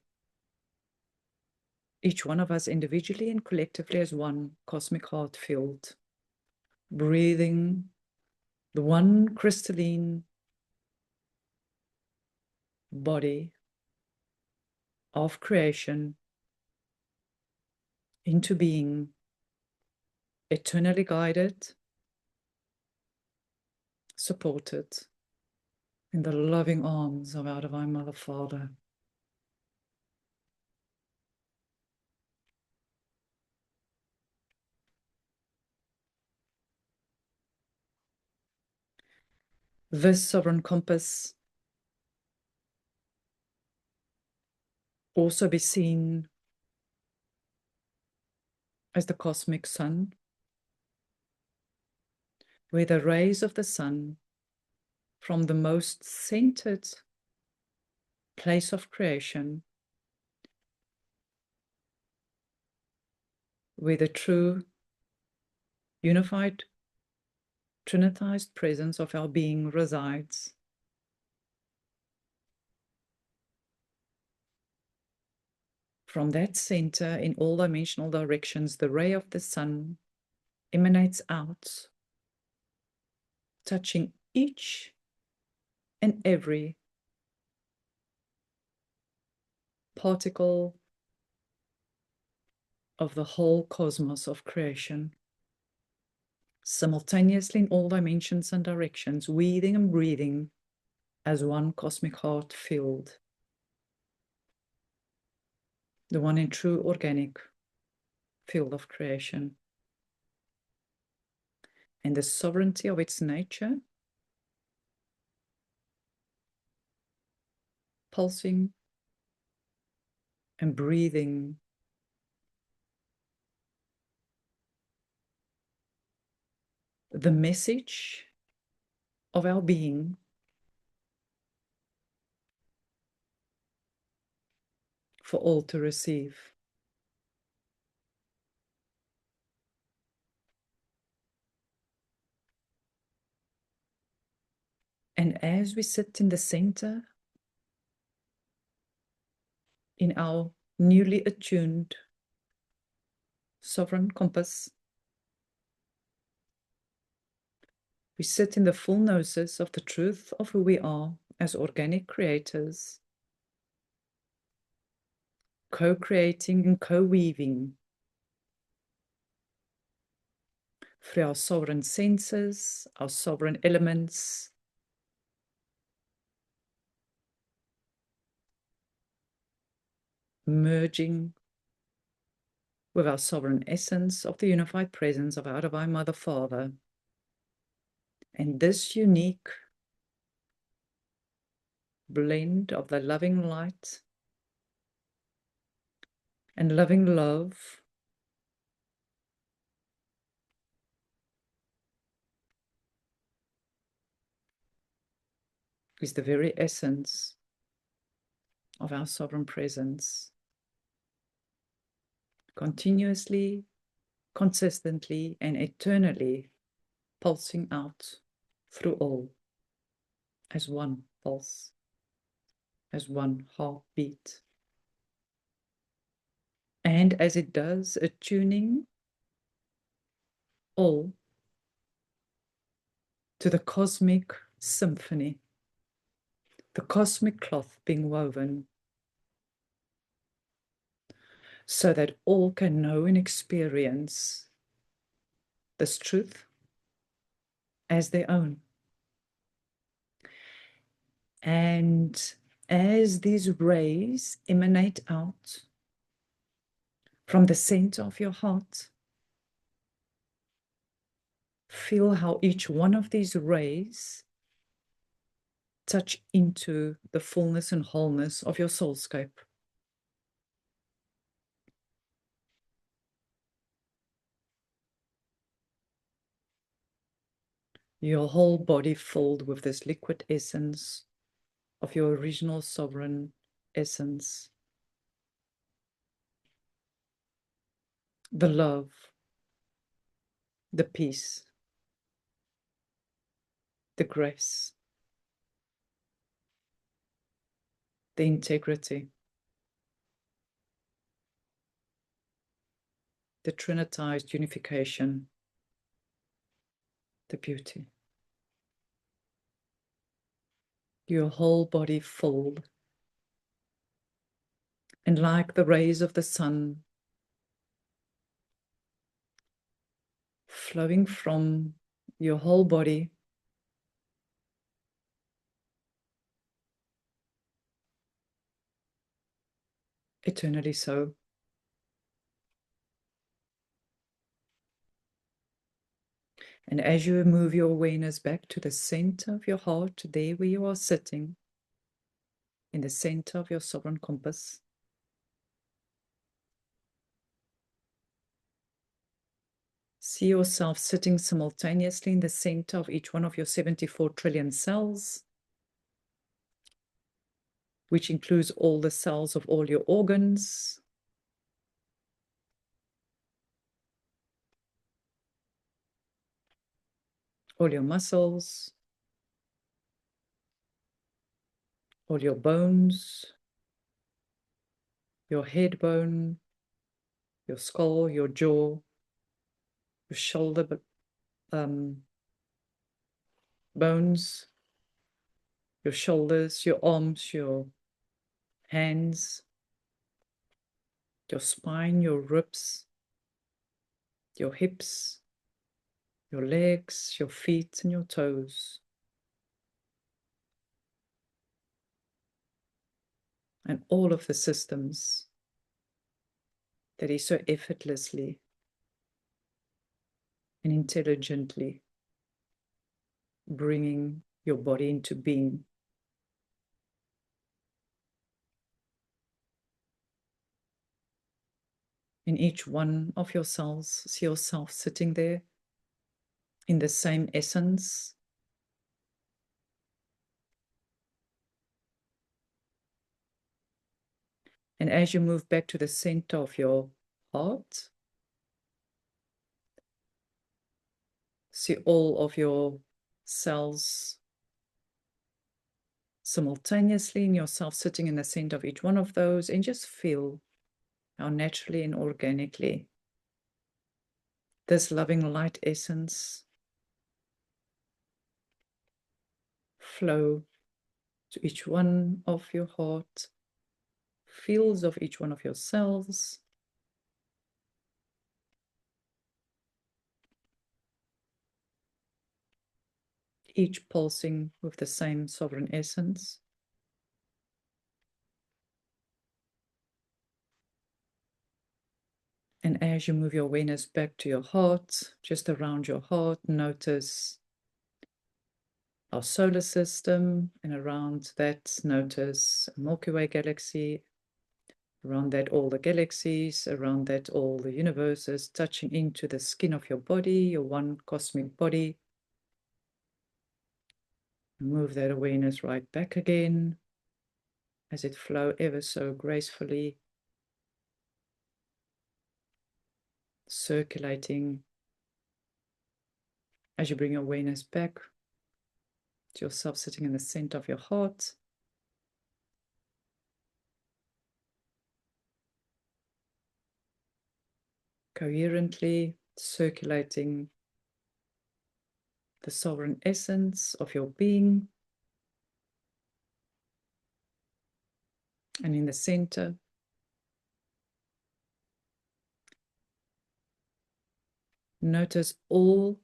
each one of us individually and collectively as one cosmic heart field, breathing the one crystalline body of creation into being, eternally guided, supported in the loving arms of our Divine Mother Father. This sovereign compass also be seen as the cosmic sun, where the rays of the sun from the most centered place of creation, where the true unified trinitized presence of our being resides, from that center in all dimensional directions, the ray of the sun emanates out, touching each and every particle of the whole cosmos of creation, simultaneously in all dimensions and directions, weaving and breathing as one cosmic heart field, the one in true organic field of creation. And the sovereignty of its nature, pulsing and breathing the message of our being for all to receive. And as we sit in the center, in our newly attuned sovereign compass, we sit in the full gnosis of the truth of who we are as organic creators, co-creating and co-weaving through our sovereign senses, our sovereign elements, merging with our sovereign essence of the unified presence of our Divine Mother Father. And this unique blend of the loving light and loving love is the very essence of our sovereign presence, continuously, consistently, and eternally pulsing out through all as one pulse, as one heartbeat. And as it does, attuning all to the cosmic symphony, the cosmic cloth being woven, so that all can know and experience this truth as their own. And as these rays emanate out from the center of your heart, feel how each one of these rays touch into the fullness and wholeness of your soulscape. Your whole body filled with this liquid essence of your original sovereign essence. The love, the peace, the grace, the integrity, the trinitized unification, the beauty. Your whole body filled, and like the rays of the sun flowing from your whole body eternally so. And as you move your awareness back to the center of your heart, there where you are sitting, in the center of your sovereign compass, see yourself sitting simultaneously in the center of each one of your 74 trillion cells, which includes all the cells of all your organs, all your muscles, all your bones, your head bone, your skull, your jaw, your shoulder bones, your shoulders, your arms, your hands, your spine, your ribs, your hips, your legs, your feet, and your toes. And all of the systems that is so effortlessly and intelligently bringing your body into being. In each one of your cells, see yourself sitting there in the same essence. And as you move back to the center of your heart, see all of your cells simultaneously in yourself sitting in the center of each one of those, and just feel how naturally and organically this loving light essence flow to each one of your heart, fields of each one of your cells, each pulsing with the same sovereign essence. And as you move your awareness back to your heart, just around your heart, notice our solar system, and around that, notice a Milky Way galaxy. Around that, all the galaxies, around that, all the universes, touching into the skin of your body, your one cosmic body. Move that awareness right back again as it flow ever so gracefully, circulating as you bring your awareness back to yourself sitting in the center of your heart. Coherently circulating the sovereign essence of your being. And in the center, notice all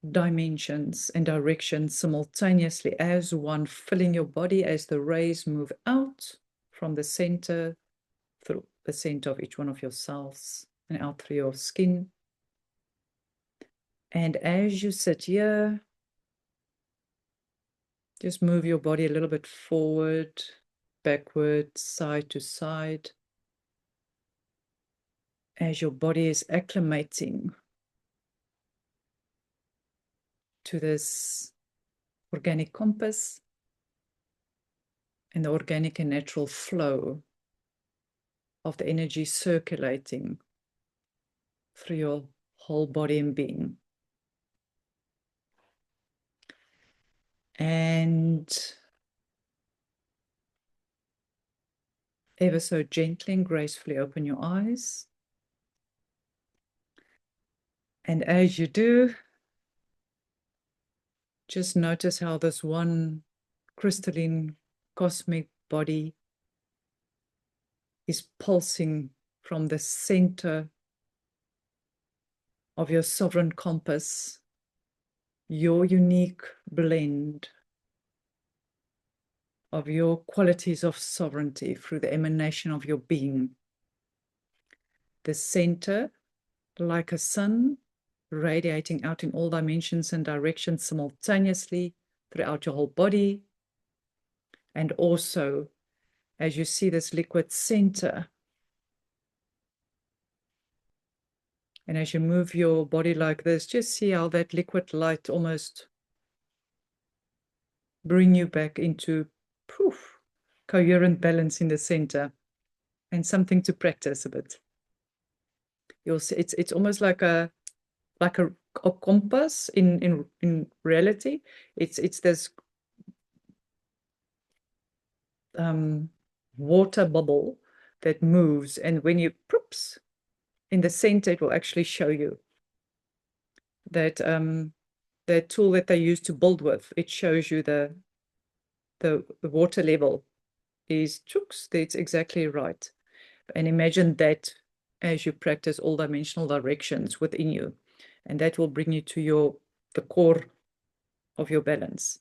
dimensions and directions simultaneously as one, filling your body as the rays move out from the center, through the center of each one of your cells and out through your skin. And as you sit here, just move your body a little bit forward, backward, side to side, as your body is acclimating to this organic compass and the organic and natural flow of the energy circulating through your whole body and being. And ever so gently and gracefully open your eyes. And as you do, just notice how this one crystalline cosmic body is pulsing from the center of your sovereign compass, your unique blend of your qualities of sovereignty through the emanation of your being. The center, like a sun, radiating out in all dimensions and directions simultaneously throughout your whole body. And also, as you see this liquid center, and as you move your body like this, just see how that liquid light almost bring you back into poof, coherent balance in the center, and something to practice a bit. You'll see it's almost like a compass in reality. It's this water bubble that moves, and when you poops in the center, it will actually show you that that tool that they use to build with. It shows you the water level is chooks, that's exactly right. And imagine that as you practice all dimensional directions within you, and that will bring you to the core of your balance,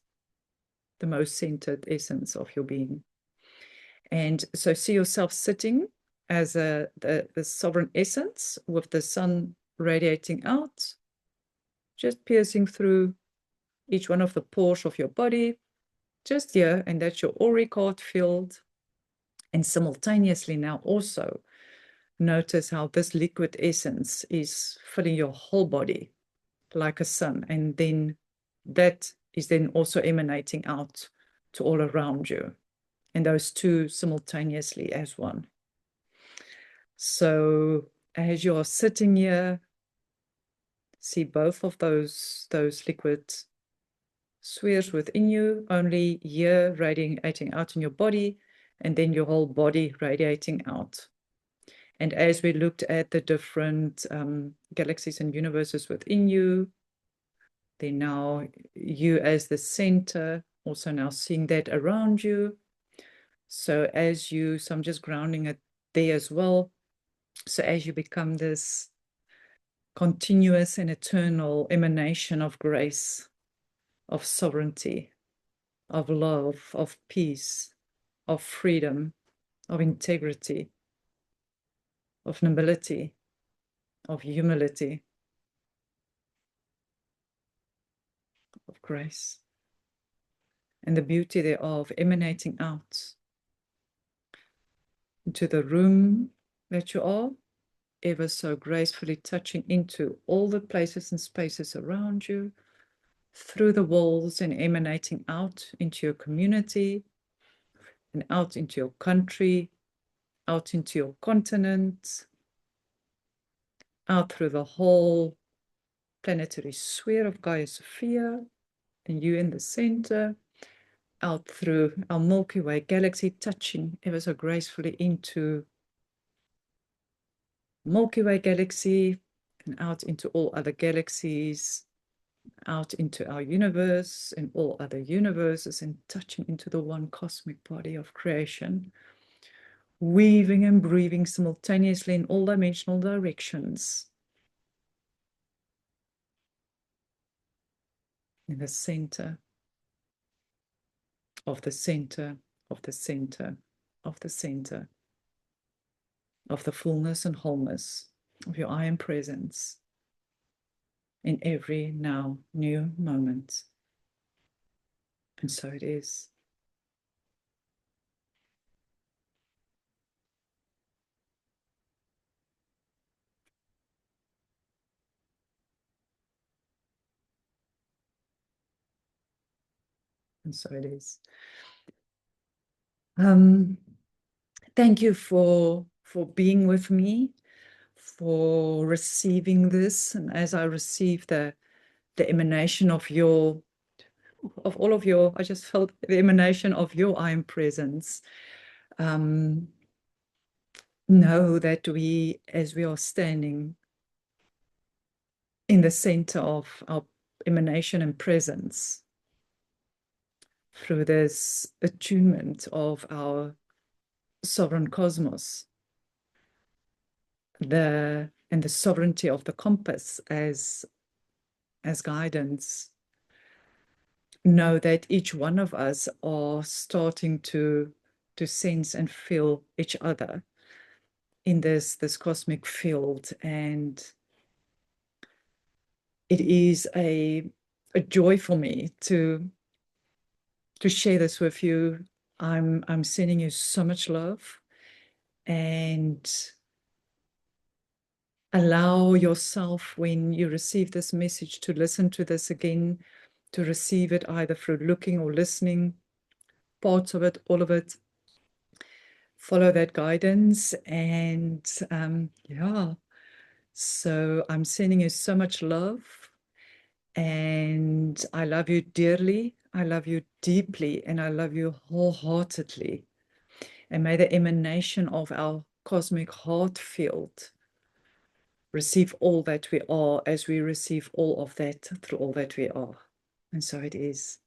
the most centered essence of your being. And so see yourself sitting as the sovereign essence with the sun radiating out, just piercing through each one of the pores of your body, just here, and that's your auric heart field. And simultaneously now also notice how this liquid essence is filling your whole body like a sun, and then that is then also emanating out to all around you, and those two simultaneously as one. So as you are sitting here, see both of those liquid spheres within you, only here radiating out in your body, and then your whole body radiating out. And as we looked at the different galaxies and universes within you, then now you as the center, also now seeing that around you. So I'm just grounding it there as well. So as you become this continuous and eternal emanation of grace, of sovereignty, of love, of peace, of freedom, of integrity, of nobility, of humility, of grace, and the beauty thereof emanating out into the room that you are, ever so gracefully touching into all the places and spaces around you, through the walls and emanating out into your community and out into your country, out into your continent, out through the whole planetary sphere of Gaia Sophia, and you in the center, out through our Milky Way galaxy, touching ever so gracefully into Milky Way galaxy and out into all other galaxies, out into our universe and all other universes, and touching into the one cosmic body of creation, weaving and breathing simultaneously in all dimensional directions. In the center of the center of the center of the center of the fullness and wholeness of your I am presence in every now new moment. And so it is. And so it is. Thank you for being with me, for receiving this. And as I receive the emanation of all of your, I just felt the emanation of your I am presence. Know that we, as we are standing in the center of our emanation and presence, through this attunement of our sovereign cosmos, and the sovereignty of the compass as guidance, know that each one of us are starting to sense and feel each other in this cosmic field. And it is a joy for me to share this with you. I'm sending you so much love, and allow yourself, when you receive this message, to listen to this again, to receive it either through looking or listening, parts of it, all of it. Follow that guidance. And yeah, so I'm sending you so much love, and I love you dearly. I love you deeply, and I love you wholeheartedly. And may the emanation of our cosmic heart field receive all that we are, as we receive all of that through all that we are. And so it is.